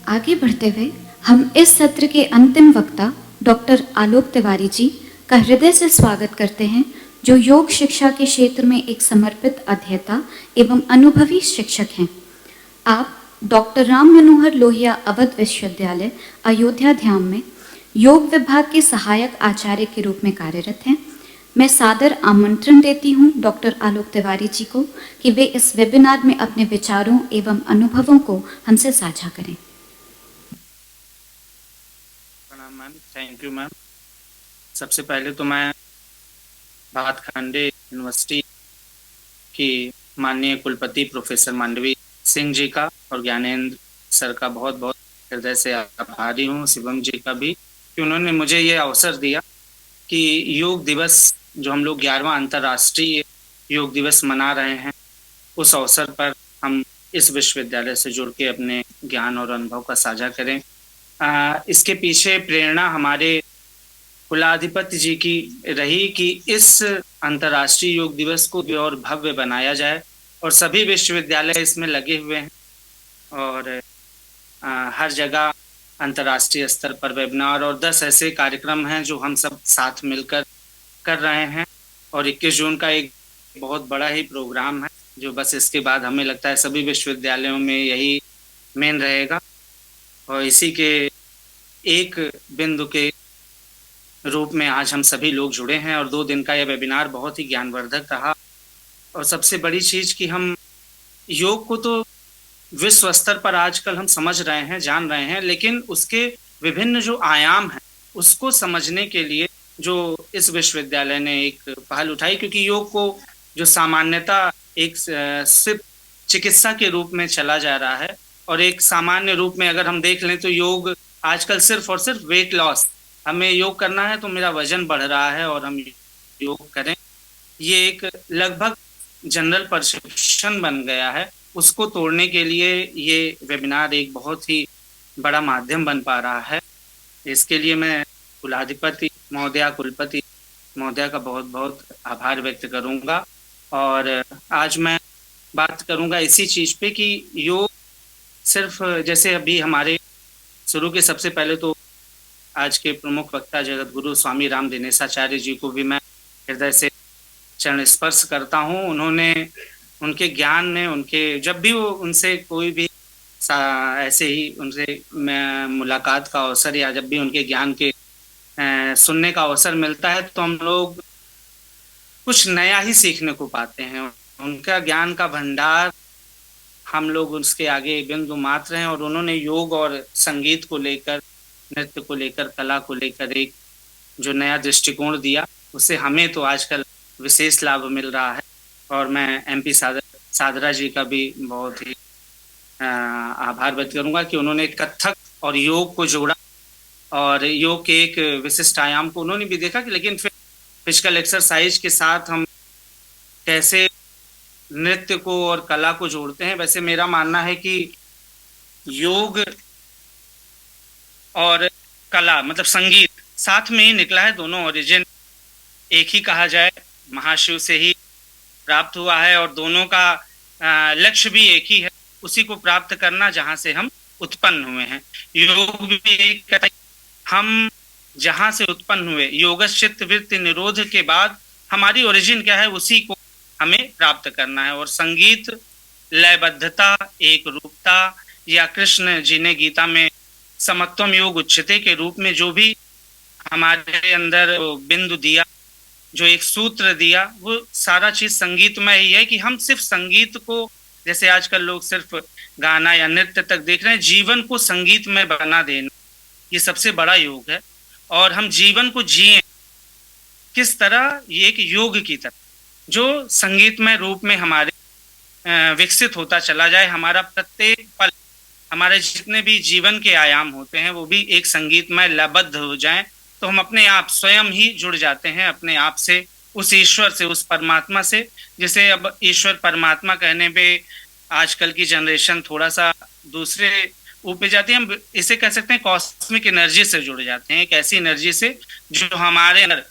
आगे बढ़ते हुए हम इस सत्र के अंतिम वक्ता डॉक्टर आलोक तिवारी जी का हृदय से स्वागत करते हैं, जो योग शिक्षा के क्षेत्र में एक समर्पित अध्येता एवं अनुभवी शिक्षक हैं। आप डॉक्टर राम मनोहर लोहिया अवध विश्वविद्यालय अयोध्या धाम में योग विभाग के सहायक आचार्य के रूप में कार्यरत हैं। मैं सादर आमंत्रण देती हूं डॉक्टर आलोक तिवारी जी को कि वे इस वेबिनार में अपने विचारों एवं अनुभवों को हमसे साझा करें। प्रणाम मैम, थैंक यू मैम। सबसे पहले तो मैं भातखंडे यूनिवर्सिटी की माननीय कुलपति प्रोफेसर मांडवी सिंह जी का और ज्ञानेंद्र सर का बहुत बहुत हृदय से आभारी हूँ, शिवम जी का भी, कि उन्होंने मुझे ये अवसर दिया कि योग दिवस जो हम लोग 11वां अंतर्राष्ट्रीय योग दिवस मना रहे हैं, उस अवसर पर हम इस विश्वविद्यालय से जुड़ के अपने ज्ञान और अनुभव का साझा करें। इसके पीछे प्रेरणा हमारे कुलाधिपति जी की रही कि इस अंतर्राष्ट्रीय योग दिवस को और भव्य बनाया जाए, और सभी विश्वविद्यालय इसमें लगे हुए हैं और हर जगह अंतर्राष्ट्रीय स्तर पर वेबिनार और 10 ऐसे कार्यक्रम हैं जो हम सब साथ मिलकर कर रहे हैं। और 21 जून का एक बहुत बड़ा ही प्रोग्राम है जो बस इसके बाद हमें लगता है सभी विश्वविद्यालयों में यही मेन रहेगा, और इसी के एक बिंदु के रूप में आज हम सभी लोग जुड़े हैं। और 2 दिन का यह वेबिनार बहुत ही ज्ञानवर्धक रहा। और सबसे बड़ी चीज कि हम योग को तो विश्व स्तर पर आजकल हम समझ रहे हैं, जान रहे हैं, लेकिन उसके विभिन्न जो आयाम हैं उसको समझने के लिए जो इस विश्वविद्यालय ने एक पहल उठाई, क्योंकि योग को जो सामान्यता एक सिर्फ चिकित्सा के रूप में चला जा रहा है, और एक सामान्य रूप में अगर हम देख लें तो योग आजकल सिर्फ और सिर्फ वेट लॉस, हमें योग करना है तो मेरा वजन बढ़ रहा है और हम योग करें, ये एक लगभग जनरल परसेप्शन बन गया है। उसको तोड़ने के लिए ये वेबिनार एक बहुत ही बड़ा माध्यम बन पा रहा है। इसके लिए मैं कुलाधिपति महोदया, कुलपति महोदया का बहुत बहुत आभार व्यक्त करूंगा। और आज मैं बात करूंगा इसी चीज पे कि योग सिर्फ, जैसे अभी हमारे शुरू के सबसे पहले तो आज के प्रमुख वक्ता जगत गुरु स्वामी राम दिनेशाचार्य जी को भी मैं हृदय से चरण स्पर्श करता हूँ। उन्होंने, उनके ज्ञान ने, उनके जब भी वो उनसे कोई भी ऐसे ही उनसे मुलाकात का अवसर या जब भी उनके ज्ञान के सुनने का अवसर मिलता है तो हम लोग कुछ नया ही सीखने को पाते हैं। उनका ज्ञान का भंडार, हम लोग उसके आगे बिंदु मात्र हैं। और उन्होंने योग और संगीत को लेकर, नृत्य को लेकर, कला को लेकर एक जो नया दृष्टिकोण दिया, उससे हमें तो आजकल विशेष लाभ मिल रहा है। और मैं MP सादरा जी का भी बहुत ही आभार व्यक्त करूंगा कि उन्होंने कथक और योग को जोड़ा, और योग के एक विशिष्ट आयाम को उन्होंने भी देखा कि लेकिन फिर फिजिकल एक्सरसाइज के साथ हम कैसे नृत्य को और कला को जोड़ते हैं। वैसे मेरा मानना है कि योग और कला मतलब संगीत साथ में ही निकला है, दोनों ओरिजिन एक ही कहा जाए, महाशिव से ही प्राप्त हुआ है, और दोनों का लक्ष्य भी एक ही है, उसी को प्राप्त करना जहां से हम उत्पन्न हुए हैं। योग भी एक, हम जहां से उत्पन्न हुए, योगश्चित्त वृत्ति निरोध के बाद हमारी ओरिजिन क्या है, उसी को हमें प्राप्त करना है। और संगीत लयबद्धता, एक रूपता, या कृष्ण जी ने गीता में समत्वम योग उच्यते के रूप में जो भी हमारे अंदर बिंदु दिया, जो एक सूत्र दिया, वो सारा चीज संगीतमय ही है। कि हम सिर्फ संगीत को, जैसे आजकल लोग सिर्फ गाना या नृत्य तक देख रहे हैं, जीवन को संगीत में बना देना, ये सबसे बड़ा योग है। और हम जीवन को जिए किस तरह, ये एक योग की तरह जो संगीतमय रूप में हमारे विकसित होता चला जाए। हमारा प्रत्येक पल, हमारे जितने भी जीवन के आयाम होते हैं वो भी एक संगीतमय लयबद्ध हो जाएं, तो हम अपने आप स्वयं ही जुड़ जाते हैं अपने आप से, उस ईश्वर से, उस परमात्मा से। जैसे अब ईश्वर परमात्मा कहने पे आजकल की जनरेशन थोड़ा सा दूसरे ऊपर जाती है, हम इसे कह सकते हैं कॉस्मिक एनर्जी से जुड़ जाते हैं, एक ऐसी एनर्जी से जो हमारे अंदर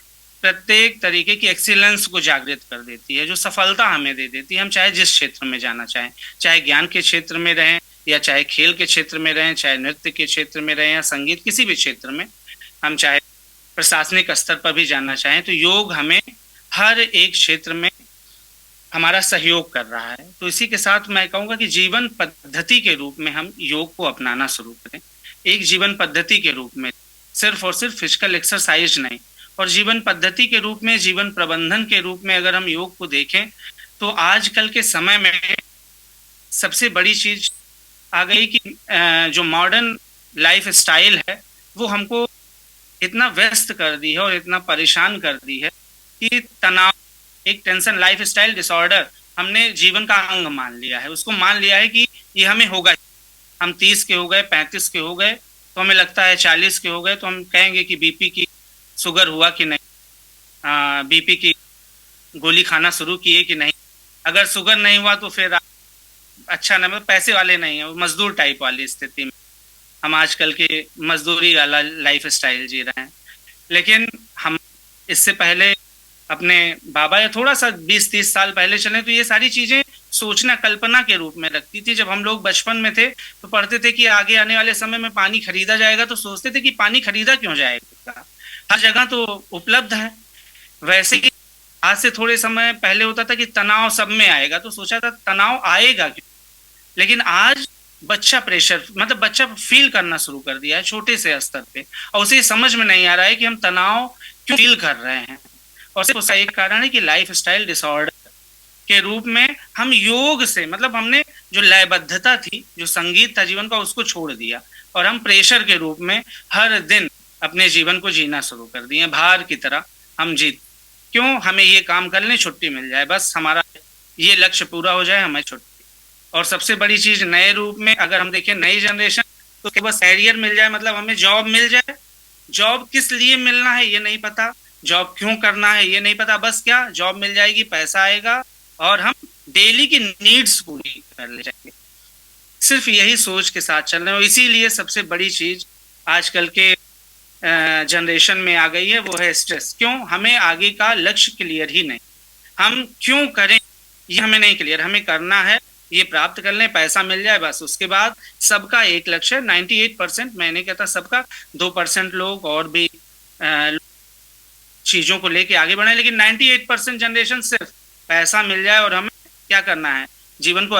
प्रत्येक तरीके की एक्सीलेंस को जागृत कर देती है, जो सफलता हमें दे देती है। हम चाहे जिस क्षेत्र में जाना चाहें, चाहे ज्ञान के क्षेत्र में रहें या चाहे खेल के क्षेत्र में रहें, चाहे नृत्य के क्षेत्र में रहें, या संगीत, किसी भी क्षेत्र में हम चाहे प्रशासनिक स्तर पर भी जानना चाहें, तो योग हमें हर एक क्षेत्र में हमारा सहयोग कर रहा है। तो इसी के साथ मैं कहूँगा कि जीवन पद्धति के रूप में हम योग को अपनाना शुरू करें। एक जीवन पद्धति के रूप में, सिर्फ और सिर्फ फिजिकल एक्सरसाइज नहीं, और जीवन पद्धति के रूप में, जीवन प्रबंधन के रूप में अगर हम योग को देखें तो आजकल के समय में सबसे बड़ी चीज आ गई कि जो मॉडर्न लाइफ स्टाइल है वो हमको इतना व्यस्त कर दी है और इतना परेशान कर दी है कि तनाव, एक टेंशन, लाइफ स्टाइल डिसऑर्डर हमने जीवन का अंग मान लिया है। उसको मान लिया है कि ये हमें होगा। हम 30 के हो गए, 35 के हो गए तो हमें लगता है, 40 के हो गए तो हम कहेंगे कि बीपी की, शुगर हुआ कि नहीं, बीपी की गोली खाना शुरू किए कि नहीं। अगर शुगर नहीं हुआ तो फिर अच्छा ना, मतलब पैसे वाले नहीं है, मजदूर टाइप वाली स्थिति में हम आजकल के मजदूरी वाला लाइफ स्टाइल जी रहे हैं। लेकिन हम इससे पहले अपने बाबा या थोड़ा सा 20-30 साल पहले चले तो ये सारी चीजें सोचना, कल्पना के रूप में रखती थी। जब हम लोग बचपन में थे तो पढ़ते थे कि आगे आने वाले समय में पानी खरीदा जाएगा, तो सोचते थे कि पानी खरीदा क्यों जाएगा, हर जगह तो उपलब्ध है। वैसे ही आज से थोड़े समय पहले होता था कि तनाव सब में आएगा, तो सोचा था तनाव आएगा क्यों। लेकिन आज बच्चा प्रेशर, मतलब बच्चा फील करना शुरू कर दिया है छोटे से स्तर पे, और उसे समझ में नहीं आ रहा है कि हम तनाव क्यों फील कर रहे हैं। और सिर्फ उसका एक कारण है कि लाइफ स्टाइल डिसऑर्डर के रूप में हम योग से, मतलब हमने जो लयबद्धता थी, जो संगीत था जीवन का, उसको छोड़ दिया और हम प्रेशर के रूप में हर दिन अपने जीवन को जीना शुरू कर दिए। भार की तरह हम क्यों, हमें ये काम कर लें, छुट्टी मिल जाए, बस हमारा ये लक्ष्य पूरा हो जाए, हमें छुट्टी। और सबसे बड़ी चीज नए रूप में अगर हम देखें, नई जनरेशन, तो केवल कैरियर मिल जाए, मतलब हमें जॉब मिल जाए। जॉब किस लिए मिलना है ये नहीं पता, जॉब क्यों करना है ये नहीं पता, बस क्या जॉब मिल जाएगी, पैसा आएगा और हम डेली की नीड्स पूरी कर ले जाएंगे। सिर्फ यही सोच के साथ चल रहे हैं। इसीलिए सबसे बड़ी चीज आजकल के जनरेशन में आ गई है, वो है स्ट्रेस। क्यों, हमें आगे का लक्ष्य क्लियर ही नहीं, हम क्यों करें ये हमें नहीं क्लियर, हमें करना है, ये प्राप्त कर लें, पैसा मिल जाए, बस। उसके बाद सबका एक लक्ष्य, 98%, मैं नहीं कहता सबका, 2% लोग और भी चीजों को लेके आगे बढ़े, लेकिन 98% जनरेशन सिर्फ पैसा मिल जाए और हमें क्या करना है, जीवन को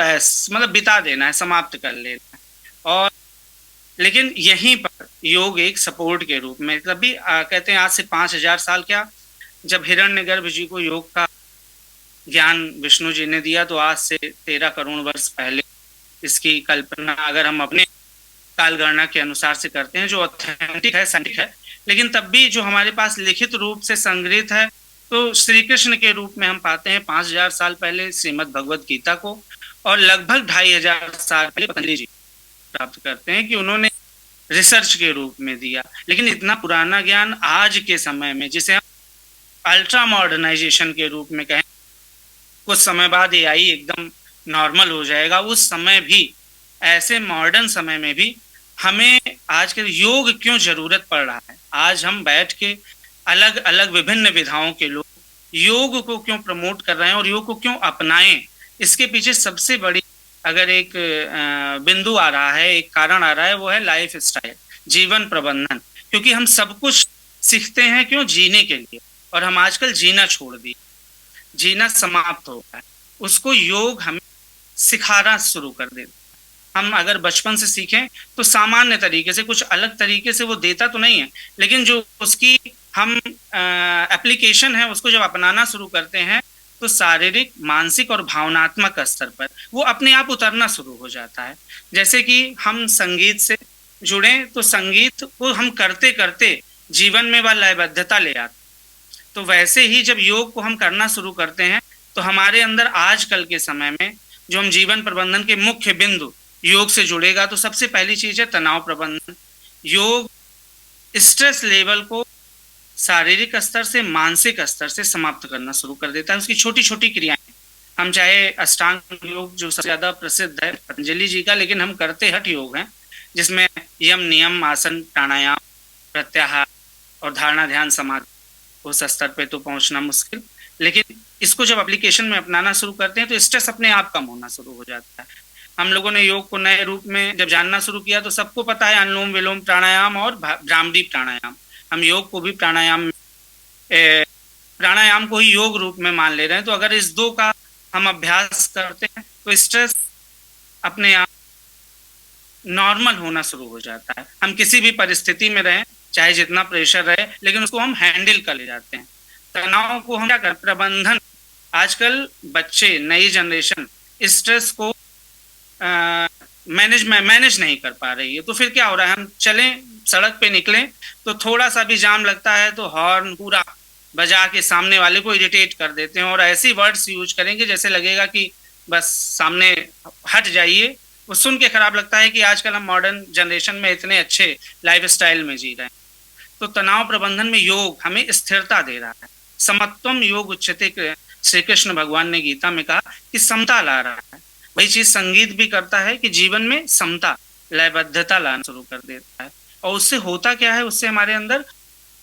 मतलब बिता देना है, समाप्त कर लेना है। और लेकिन यहीं पर योग एक सपोर्ट के रूप में, तभी कहते हैं आज से 5000 साल, क्या, जब हिरण्यगर्भ जी को योग का ज्ञान विष्णु जी ने दिया, तो आज से 13 करोड़ वर्ष पहले इसकी कल्पना अगर हम अपने कालगणना के अनुसार से करते हैं, जो ऑथेंटिक है, साइंटिफिक है, लेकिन तब भी जो हमारे पास लिखित रूप से संग्रहित है, तो श्री कृष्ण के रूप में हम पाते हैं 5000 साल पहले श्रीमद् भगवद गीता को, और लगभग 2500 साल पहले पतंजलि जी प्राप्त करते हैं कि उन्होंने रिसर्च के रूप में दिया। लेकिन इतना पुराना ज्ञान आज के समय में, जिसे हम अल्ट्रा मॉडर्नाइजेशन के रूप में कहें, कुछ समय बाद एआई एकदम नॉर्मल हो जाएगा, उस समय भी, ऐसे मॉडर्न समय में भी हमें आज के योग क्यों जरूरत पड़ रहा है। आज हम बैठ के अलग अलग विभिन्न विधाओं के लोग योग को क्यों प्रमोट कर रहे हैं और योग को क्यों अपनाएं, इसके पीछे सबसे बड़ी अगर एक बिंदु आ रहा है, एक कारण आ रहा है, वो है लाइफ स्टाइल, जीवन प्रबंधन। क्योंकि हम सब कुछ सीखते हैं क्यों, जीने के लिए, और हम आजकल जीना छोड़ दिए, जीना समाप्त हो गया है, उसको योग हमें सिखाना शुरू कर देता। हम अगर बचपन से सीखें तो सामान्य तरीके से, कुछ अलग तरीके से वो देता तो नहीं है, लेकिन जो उसकी हम एप्लीकेशन है, उसको जब अपनाना शुरू करते हैं तो शारीरिक, मानसिक और भावनात्मक स्तर पर वो अपने आप उतरना शुरू हो जाता है। जैसे कि हम संगीत से जुड़े तो संगीत को हम करते करते जीवन में वह लयबद्धता ले आते, तो वैसे ही जब योग को हम करना शुरू करते हैं तो हमारे अंदर आजकल के समय में जो हम जीवन प्रबंधन के मुख्य बिंदु योग से जुड़ेगा, तो सबसे पहली चीज है तनाव प्रबंधन। योग स्ट्रेस लेवल को शारीरिक स्तर से, मानसिक स्तर से समाप्त करना शुरू कर देता है। उसकी छोटी छोटी क्रियाएं, हम चाहे अष्टांग योग जो सबसे ज्यादा प्रसिद्ध है पतंजलि जी का, लेकिन हम करते हठ योग हैं, जिसमें यम, नियम, आसन, प्राणायाम, प्रत्याहार और धारणा, ध्यान, समाधि, उस स्तर पे तो पहुंचना मुश्किल, लेकिन इसको जब एप्लीकेशन में अपनाना शुरू करते हैं तो स्ट्रेस अपने आप कम होना शुरू हो जाता है। हम लोगों ने योग को नए रूप में जब जानना शुरू किया तो सबको पता है अनुलोम विलोम प्राणायाम और भ्रामरी प्राणायाम। हम योग को भी प्राणायाम को ही योग रूप में मान ले रहे हैं। तो अगर इस दो का हम अभ्यास करते हैं तो स्ट्रेस अपने आप नॉर्मल होना शुरू हो जाता है। हम किसी भी परिस्थिति में रहें, चाहे जितना प्रेशर रहे, लेकिन उसको हम हैंडल कर ले जाते हैं। तनाव को हम क्या कर प्रबंधन, आजकल बच्चे नई जनरेशन स्ट्रेस को मैनेज नहीं कर पा रही है। तो फिर क्या हो रहा है, हम चलें सड़क पे निकलें तो थोड़ा सा भी जाम लगता है तो हॉर्न पूरा बजा के सामने वाले को इरिटेट कर देते हैं और ऐसी वर्ड्स यूज करेंगे जैसे लगेगा कि बस सामने हट जाइए। वो सुन के खराब लगता है कि आजकल हम मॉडर्न जनरेशन में इतने अच्छे लाइफ स्टाइल में जी रहे हैं। तो तनाव प्रबंधन में योग हमें स्थिरता दे रहा है। समत्वम योग उच्यते, श्री कृष्ण भगवान ने गीता में कहा कि समता ला रहा है। वही चीज संगीत भी करता है कि जीवन में समता, लयबद्धता लाना शुरू कर देता है। और उससे होता क्या है, उससे हमारे अंदर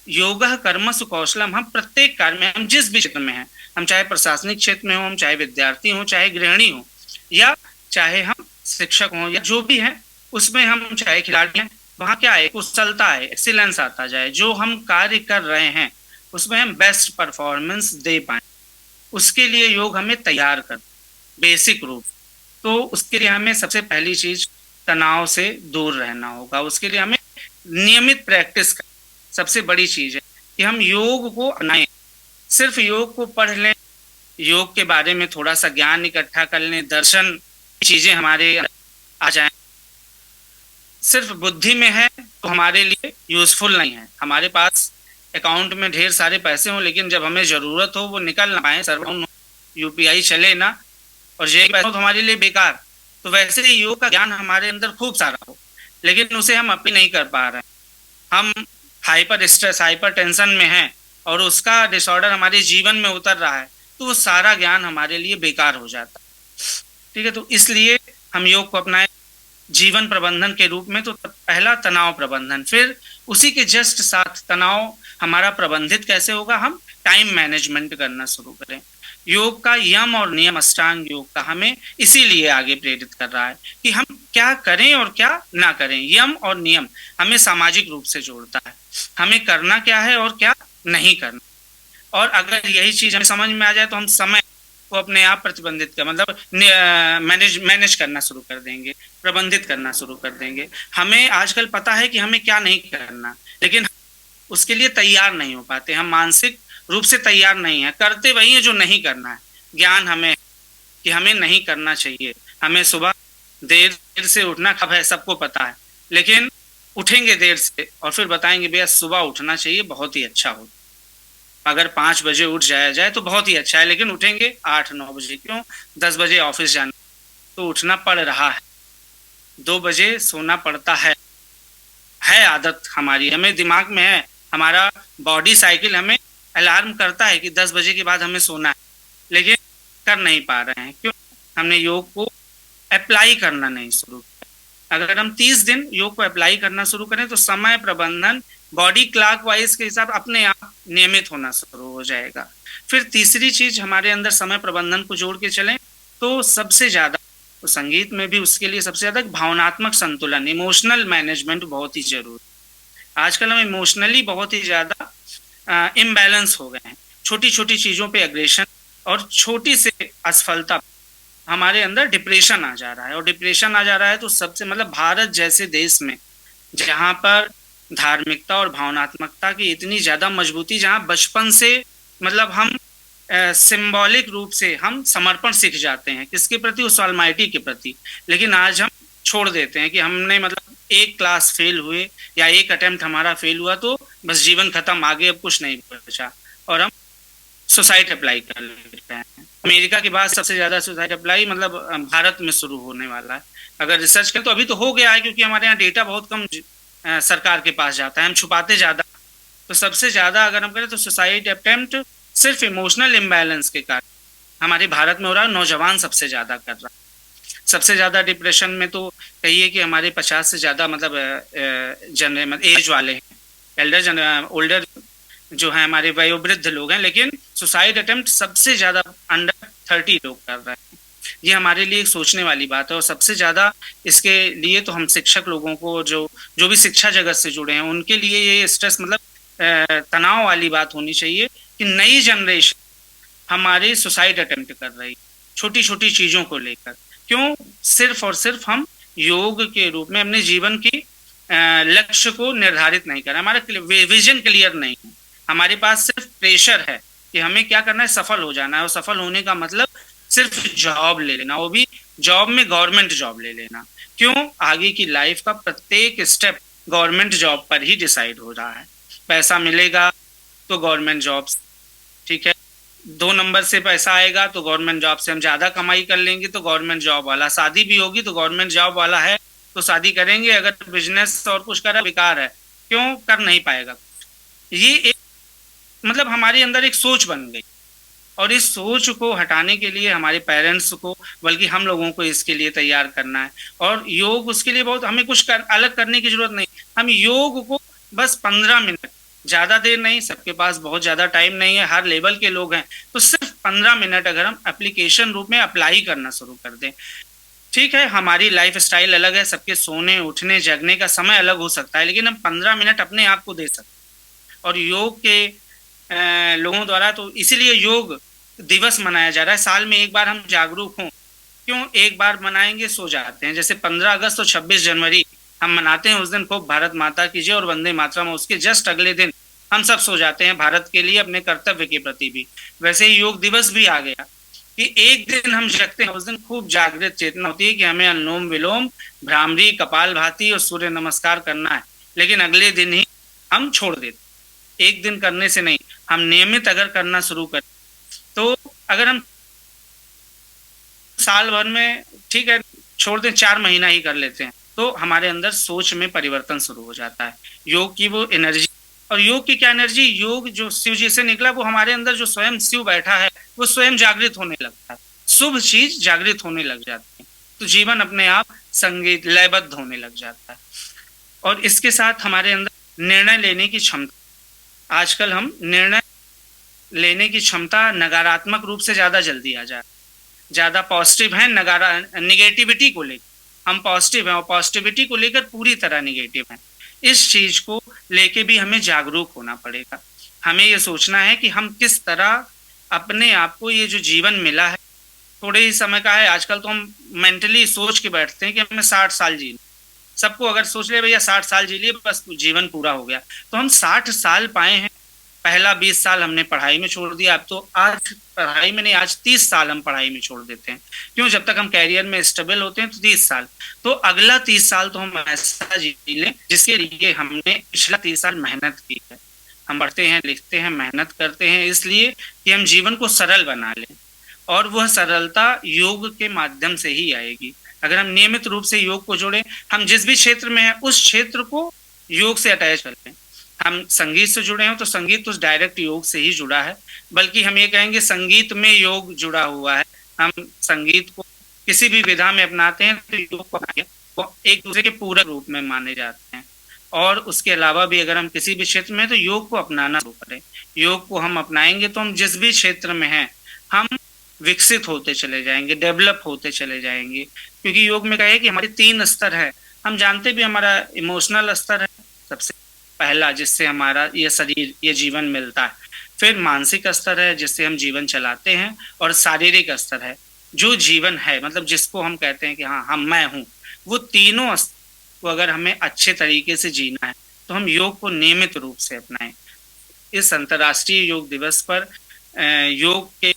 योग कर्मसु कौशलम, हम प्रत्येक कार्य में, हम जिस भी क्षेत्र में हैं, हम चाहे प्रशासनिक क्षेत्र में हो, हम चाहे विद्यार्थी हो, चाहे गृहिणी हो, या चाहे हम शिक्षक हो, या जो भी है उसमें हम चाहे खिलाड़ी हैं, वहाँ क्या है, कुशलता है, एक्सीलेंस आता जाए। जो हम कार्य कर रहे हैं उसमें हम बेस्ट परफॉर्मेंस दे पाए, उसके लिए योग हमें तैयार कर बेसिक रूप। तो उसके लिए हमें सबसे पहली चीज तनाव से दूर रहना होगा। उसके लिए हमें नियमित प्रैक्टिस कर, सबसे बड़ी चीज है कि हम योग को अपनाएं। सिर्फ योग को पढ़ लें, योग के बारे में थोड़ा सा ज्ञान इकट्ठा कर लें, दर्शन चीजें हमारे आ जाएं, सिर्फ बुद्धि में है तो हमारे लिए यूजफुल नहीं है। हमारे पास अकाउंट में ढेर सारे पैसे हों, लेकिन जब हमें जरूरत हो वो निकल ना पाए, सर्वर यूपीआई चले ना, और ये पैसा तो हमारे लिए बेकार। तो वैसे ही योग का ज्ञान हमारे अंदर खूब सारा हो, लेकिन उसे हम अपनी नहीं कर पा रहे हैं। हम हाइपर स्ट्रेस, हाइपर टेंशन में हैं और उसका डिसऑर्डर हमारे जीवन में उतर रहा है, तो वो सारा ज्ञान हमारे लिए बेकार हो जाता है। ठीक है, तो इसलिए हम योग को अपनाएं जीवन प्रबंधन के रूप में। तो पहला तनाव प्रबंधन, फिर उसी के जस्ट साथ तनाव हमारा प्रबंधित कैसे होगा, हम टाइम मैनेजमेंट करना शुरू करें। योग का यम और नियम, अष्टांग योग का हमें इसीलिए आगे प्रेरित कर रहा है कि हम क्या करें और क्या ना करें। यम और नियम हमें सामाजिक रूप से जोड़ता है, हमें करना क्या है और क्या नहीं करना। और अगर यही चीज हमें समझ में आ जाए तो हम समय को अपने आप प्रतिबंधित कर, मतलब मैनेज करना शुरू कर देंगे, प्रबंधित करना शुरू कर देंगे। हमें आजकल पता है कि हमें क्या नहीं करना, लेकिन उसके लिए तैयार नहीं हो पाते, हम मानसिक रूप से तैयार नहीं है, करते वही है जो नहीं करना है। ज्ञान हमें कि हमें नहीं करना चाहिए, हमें सुबह देर से उठना कब है सबको पता है, लेकिन उठेंगे देर से और फिर बताएंगे भैया सुबह उठना चाहिए, बहुत ही अच्छा हो। अगर 5 बजे उठ जाया जाए तो बहुत ही अच्छा है, लेकिन उठेंगे 8-9 बजे, क्यों, 10 बजे ऑफिस जाना, तो उठना पड़ रहा है। 2 बजे सोना पड़ता है आदत हमारी, हमें दिमाग में है, हमारा बॉडी साइकिल हमें अलार्म करता है कि 10 बजे के बाद हमें सोना है, लेकिन कर नहीं पा रहे हैं। क्यों, हमने योग को अप्लाई करना नहीं शुरू किया। अगर हम 30 दिन योग को अप्लाई करना शुरू करें तो समय प्रबंधन बॉडी क्लॉक वाइज के हिसाब अपने आप नियमित होना शुरू हो जाएगा। फिर तीसरी चीज हमारे अंदर समय प्रबंधन को जोड़ के चलें तो सबसे ज्यादा, तो संगीत में भी उसके लिए सबसे ज्यादा भावनात्मक संतुलन, इमोशनल मैनेजमेंट बहुत ही जरूरी। आजकल हम इमोशनली बहुत ही ज्यादा इम्बैलेंस हो गए हैं, छोटी छोटी चीजों पे एग्रेशन और छोटी से असफलता, हमारे अंदर डिप्रेशन आ जा रहा है। और डिप्रेशन आ जा रहा है तो सबसे, मतलब भारत जैसे देश में जहाँ पर धार्मिकता और भावनात्मकता की इतनी ज्यादा मजबूती, जहाँ बचपन से मतलब हम सिंबॉलिक रूप से हम समर्पण सीख जाते हैं किसके प्रति, उस ऑलमाइटी के प्रति, लेकिन आज हम छोड़ देते हैं कि हमने मतलब एक क्लास फेल हुए या एक अटेम्प्ट हमारा फेल हुआ तो बस जीवन खत्म, आगे अब कुछ नहीं बचा, और हम सुसाइड अप्लाई कर लेते हैं। अमेरिका के बाद सबसे ज्यादा सुसाइड अप्लाई मतलब भारत में शुरू होने वाला है। अगर रिसर्च करें तो अभी तो हो गया है, क्योंकि हमारे यहाँ डेटा बहुत कम सरकार के पास जाता है, हम छुपाते ज्यादा। तो सबसे ज्यादा अगर हम करें तो सुसाइड अटेम्प्ट सिर्फ इमोशनल इम्बैलेंस के कारण हमारे भारत में हो रहा है, नौजवान सबसे ज्यादा कर रहा है। सबसे ज्यादा डिप्रेशन में तो कहिए कि हमारे 50 से ज्यादा मतलब एज वाले हैं, ओल्डर जो है हमारे वयोवृद्ध लोग हैं, लेकिन सुसाइड अटेम्प्ट सबसे ज्यादा अंडर 30 लोग कर रहे हैं। ये हमारे लिए एक सोचने वाली बात है। और सबसे ज़्यादा इसके लिए तो हम शिक्षक लोगों को, जो जो भी शिक्षा जगत से जुड़े हैं, उनके लिए ये स्ट्रेस मतलब तनाव वाली बात होनी चाहिए कि नई जनरेशन हमारी सुसाइड अटेम्प्ट कर रही छोटी छोटी चीज़ों को लेकर। क्यों? सिर्फ और सिर्फ हम योग के रूप में अपने जीवन की लक्ष्य को निर्धारित नहीं कर, हमारा विजन क्लियर नहीं है। हमारे पास सिर्फ प्रेशर है कि हमें क्या करना है, सफल हो जाना है। और सफल होने का मतलब सिर्फ जॉब ले लेना, वो भी जॉब में गवर्नमेंट जॉब ले लेना। क्यों? आगे की लाइफ का प्रत्येक स्टेप गवर्नमेंट जॉब पर ही डिसाइड हो रहा है। पैसा मिलेगा तो गवर्नमेंट जॉब, ठीक है, 2 नंबर से पैसा आएगा तो गवर्नमेंट जॉब से हम ज्यादा कमाई कर लेंगे तो गवर्नमेंट जॉब वाला, शादी भी होगी तो गवर्नमेंट जॉब वाला है तो शादी करेंगे। अगर बिजनेस और कुछ करा बेकार है, क्यों कर नहीं पाएगा। ये एक मतलब हमारे अंदर एक सोच बन गई, और इस सोच को हटाने के लिए हमारे पेरेंट्स को, बल्कि हम लोगों को इसके लिए तैयार करना है। और योग उसके लिए बहुत, हमें कुछ अलग करने की जरूरत नहीं। हम योग को बस 15 मिनट, ज्यादा देर नहीं, सबके पास बहुत ज्यादा टाइम नहीं है, हर लेवल के लोग हैं, तो सिर्फ 15 मिनट अगर हम एप्लीकेशन रूप में अप्लाई करना शुरू कर दें। ठीक है, हमारी लाइफ स्टाइल अलग है, सबके सोने उठने जगने का समय अलग हो सकता है, लेकिन हम 15 मिनट अपने आप को दे सकते हैं। और योग के लोगों द्वारा तो इसीलिए योग दिवस मनाया जा रहा है। साल में एक बार हम जागरूक हों। क्यों? एक बार मनाएंगे सो जाते हैं। जैसे 15 अगस्त और 26 जनवरी हम मनाते हैं, उस दिन खूब भारत माता की जय और वंदे मातरम, उसके जस्ट अगले दिन हम सब सो जाते हैं भारत के लिए, अपने कर्तव्य के प्रति भी। वैसे ही योग दिवस भी आ गया कि एक दिन हम जगते हैं, उस दिन खूब जागृत चेतना होती है कि हमें अनुलोम विलोम, भ्रामरी, कपालभाति और सूर्य नमस्कार करना है, लेकिन अगले दिन ही हम छोड़ देते। एक दिन करने से नहीं, हम नियमित अगर करना शुरू करें तो अगर हम साल भर में, ठीक है, छोड़ दें, 4 महीना ही कर लेते हैं, तो हमारे अंदर सोच में परिवर्तन शुरू हो जाता है। योग की वो एनर्जी, और योग की क्या एनर्जी, योग जो शिव जी से निकला, वो हमारे अंदर जो स्वयं शिव बैठा है वो स्वयं जागृत होने लगता है, शुभ चीज जागृत होने लग जाती है, तो जीवन अपने आप संगीत लयबद्ध होने लग जाता है। और इसके साथ हमारे अंदर निर्णय लेने की क्षमता, आजकल हम निर्णय लेने की क्षमता नकारात्मक रूप से ज्यादा जल्दी आ जाए, ज्यादा पॉजिटिव है, निगेटिविटी को लेकर हम पॉजिटिव हैं और पॉजिटिविटी को लेकर पूरी तरह निगेटिव हैं। इस चीज को लेके भी हमें जागरूक होना पड़ेगा। हमें ये सोचना है कि हम किस तरह अपने आप को, ये जो जीवन मिला है थोड़े ही समय का है। आजकल तो हम मेंटली सोच के बैठते हैं कि हमें 60 साल जीना, सबको अगर सोच ले भैया 60 साल जी लिए बस जीवन पूरा हो गया, तो हम 60 साल पाए हैं। पहला 20 साल हमने पढ़ाई में छोड़ दिया, अब तो आज पढ़ाई में नहीं, आज 30 साल हम पढ़ाई में छोड़ देते हैं। क्यों? जब तक हम कैरियर में स्टेबल होते हैं तो 30 साल, तो अगला 30 साल तो हम ऐसा जी लें जिसके लिए हमने पिछला 30 साल मेहनत की है। हम पढ़ते हैं, लिखते हैं, मेहनत करते हैं इसलिए कि हम जीवन को सरल बना लें, और वह सरलता योग के माध्यम से ही आएगी। अगर हम नियमित रूप से योग को जोड़ें, हम जिस भी क्षेत्र में हैं उस क्षेत्र को योग से अटैच कर लें। हम संगीत से जुड़े हो तो संगीत तो डायरेक्ट योग से ही जुड़ा है, बल्कि हम ये कहेंगे संगीत में योग जुड़ा हुआ है। हम संगीत को किसी भी विधा में अपनाते हैं तो योग को वो एक दूसरे के पूरक रूप में माने जाते हैं। और उसके अलावा भी अगर हम किसी भी क्षेत्र में हैं तो योग को अपनाना शुरू करें। योग को हम अपनाएंगे तो हम जिस भी क्षेत्र में हैं हम विकसित होते चले जाएंगे, डेवलप होते चले जाएंगे। क्योंकि योग में कहा है कि हमारे 3 स्तर है। हम जानते भी, हमारा इमोशनल स्तर है सबसे पहला, जिससे हमारा ये शरीर, ये जीवन मिलता है। फिर मानसिक स्तर है जिससे हम जीवन चलाते हैं, और शारीरिक स्तर है जो जीवन है, मतलब जिसको हम कहते हैं कि हाँ हम मैं हूँ। वो तीनों स्तर को अगर हमें अच्छे तरीके से जीना है तो हम योग को नियमित रूप से अपनाएं। इस अंतर्राष्ट्रीय योग दिवस पर योग के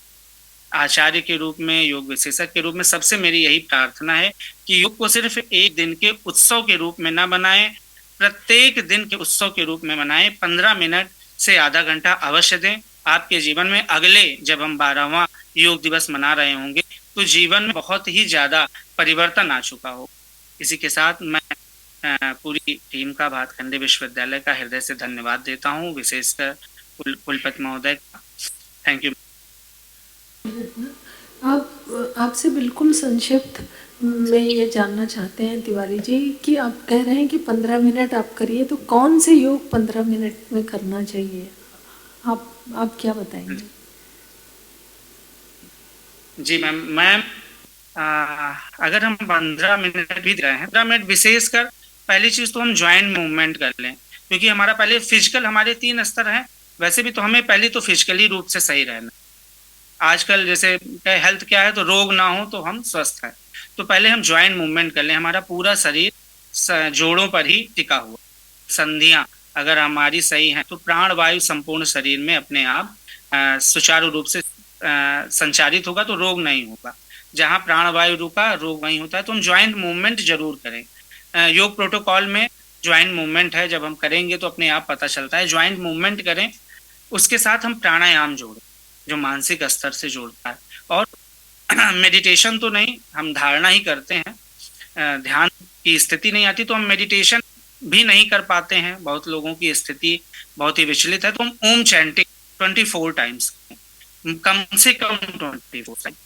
आचार्य के रूप में, योग विशेषज्ञ के रूप में सबसे मेरी यही प्रार्थना है कि योग को सिर्फ एक दिन के उत्सव के रूप में ना बनाएं, प्रत्येक दिन के उत्सव के रूप में मनाएं। 15 मिनट से आधा घंटा अवश्य दें। आपके जीवन में अगले, जब हम 12वां योग दिवस मना रहे होंगे तो जीवन में बहुत ही ज्यादा परिवर्तन आ चुका हो। इसी के साथ मैं पूरी टीम का भातखंडे विश्वविद्यालय का हृदय से धन्यवाद देता हूँ, विशेषकर कुलपति महोदय का। Thank you. आप आपसे बिल्कुल संक्षिप्त में ये जानना चाहते हैं तिवारी जी कि आप कह रहे हैं कि 15 मिनट आप करिए, तो कौन से योग 15 मिनट में करना चाहिए, आप क्या बताएंगे? जी मैम, अगर हम 15 मिनट भी दे रहे हैं, 15 मिनट विशेषकर पहली चीज तो हम ज्वाइंट मूवमेंट कर लें, क्योंकि हमारा पहले फिजिकल, हमारे 3 स्तर हैं, वैसे भी तो हमें पहले तो फिजिकली रूप से सही रहना। आजकल जैसे हेल्थ क्या है, तो रोग ना हो तो हम स्वस्थ हैं। तो पहले हम ज्वाइंट मूवमेंट कर लें, हमारा पूरा शरीर जोड़ों पर ही टिका हुआ, संधियां अगर हमारी सही हैं तो प्राण वायु संपूर्ण शरीर में अपने आप सुचारू रूप से संचारित होगा, तो रोग नहीं होगा। जहाँ प्राण वायु रुका, रोग वहीं होता है। तो हम ज्वाइंट मूवमेंट जरूर करें। योग प्रोटोकॉल में ज्वाइंट मूवमेंट है, जब हम करेंगे तो अपने आप पता चलता है। ज्वाइंट मूवमेंट करें, उसके साथ हम प्राणायाम जोड़ें जो मानसिक स्तर से जोड़ता है। और मेडिटेशन तो नहीं, हम धारणा ही करते हैं, ध्यान की स्थिति नहीं आती तो हम मेडिटेशन भी नहीं कर पाते हैं। बहुत लोगों की स्थिति बहुत ही विचलित है, तो हम ओम चैंटिंग 24 टाइम्स, कम से कम 24 टाइम्स,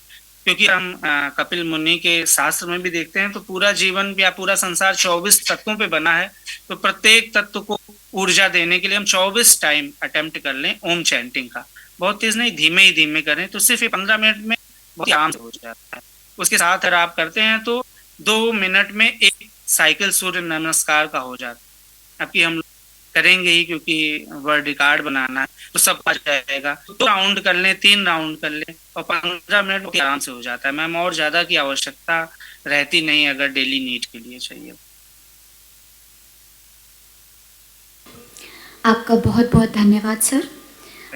क्योंकि हम कपिल मुनि के शास्त्र में भी देखते हैं तो पूरा जीवन या पूरा संसार 24 तत्वों पे बना है। तो प्रत्येक तत्व को ऊर्जा देने के लिए हम 24 टाइम अटेम्प्ट कर लें ओम चैंटिंग का। बहुत तेज नहीं, धीमे ही धीमे करें, तो सिर्फ 15 मिनट में बहुत आराम से हो जाता है। उसके साथ अगर आप करते हैं तो 2 मिनट में एक साइकिल सूर्य नमस्कार का हो जाता है। अभी हम करेंगे ही, क्योंकि वर्ड रिकॉर्ड बनाना है, तो सब आ जाएगा। 2 राउंड कर लें, 3 राउंड कर लें, और 15 मिनट बहुत आराम से हो जाता है मैम। और ज्यादा की आवश्यकता रहती नहीं अगर डेली नीड के लिए चाहिए। आपका बहुत बहुत धन्यवाद सर।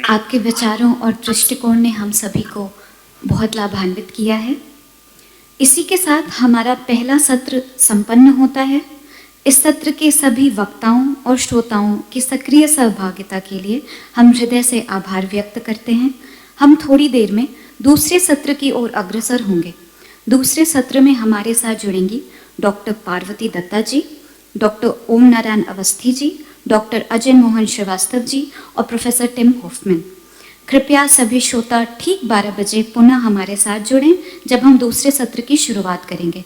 आपके विचारों और दृष्टिकोण ने हम सभी को बहुत लाभान्वित किया है। इसी के साथ हमारा पहला सत्र संपन्न होता है। इस सत्र के सभी वक्ताओं और श्रोताओं की सक्रिय सहभागिता के लिए हम हृदय से आभार व्यक्त करते हैं। हम थोड़ी देर में दूसरे सत्र की ओर अग्रसर होंगे। दूसरे सत्र में हमारे साथ जुड़ेंगी डॉक्टर पार्वती दत्ता जी, डॉक्टर ओम नारायण अवस्थी जी, डॉक्टर अजय मोहन श्रीवास्तव जी और प्रोफेसर टिम होफमैन। कृपया सभी श्रोता ठीक 12 बजे पुनः हमारे साथ जुड़ें, जब हम दूसरे सत्र की शुरुआत करेंगे।